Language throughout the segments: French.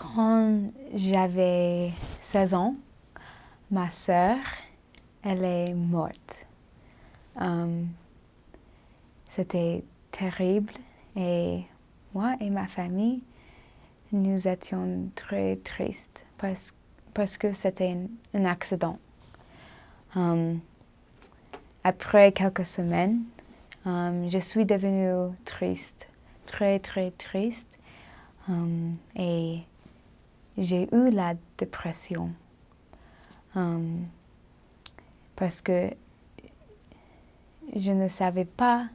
Quand j'avais 16 ans, ma sœur, elle est morte. C'était terrible et moi et ma famille, nous étions très tristes parce que c'était un accident. Après quelques semaines, je suis devenue triste, très triste, et j'ai eu la dépression parce que je ne savais pas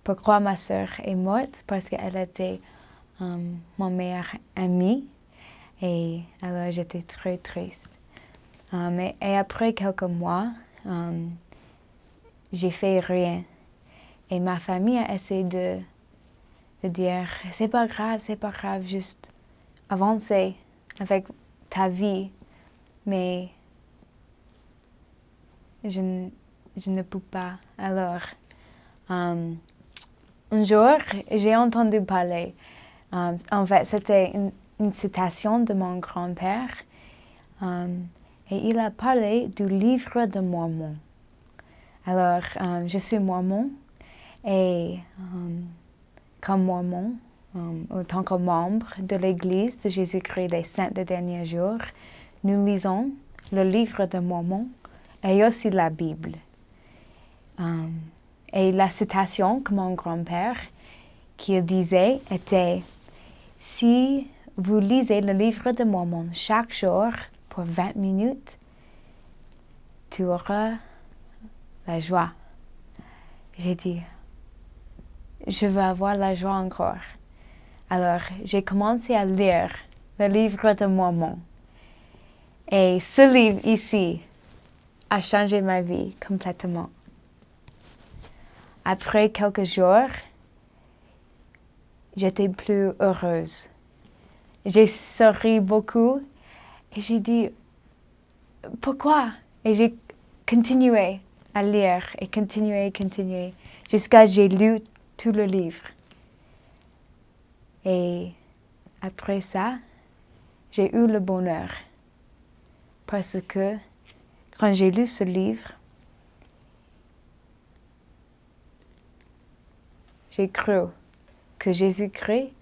pourquoi ma sœur est morte, parce qu'elle était mon meilleure amie, et alors j'étais très triste. Et après quelques mois, j'ai fait rien. Et ma famille a essayé de dire c'est pas grave, juste avancer avec ta vie. Mais je ne peux pas. Alors, un jour, j'ai entendu parler. En fait, c'était une citation de mon grand-père. Et il a parlé du livre de Mormon. Alors, je suis mormon et comme mormon, en tant que membre de l'Église de Jésus-Christ des Saints des Derniers Jours, nous lisons le livre de Mormon et aussi la Bible. Et la citation que mon grand-père qu'il disait était « Si vous lisez le livre de Mormon chaque jour pour 20 minutes, tu auras la joie. » J'ai dit « Je veux avoir la joie encore. » Alors, j'ai commencé à lire le livre de Mormon. Et ce livre ici a changé ma vie complètement. Après quelques jours, j'étais plus heureuse. J'ai souri beaucoup et j'ai dit « Pourquoi ?» Et j'ai continué à lire et continué jusqu'à ce que j'ai lu tout le livre. Et après ça, j'ai eu le bonheur parce que quand j'ai lu ce livre, j'ai cru que Jésus-Christ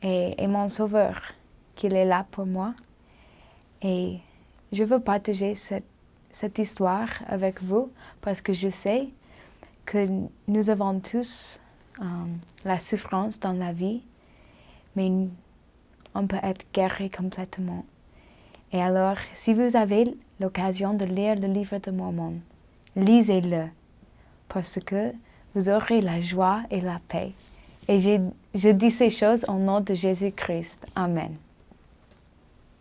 est mon sauveur, qu'il est là pour moi. Et je veux partager cette histoire avec vous parce que je sais que nous avons tous la souffrance dans la vie, mais on peut être guéri complètement. Et alors, si vous avez l'occasion de lire le livre de Mormon, lisez-le parce que vous aurez la joie et la paix. Et je dis ces choses au nom de Jésus-Christ. Amen.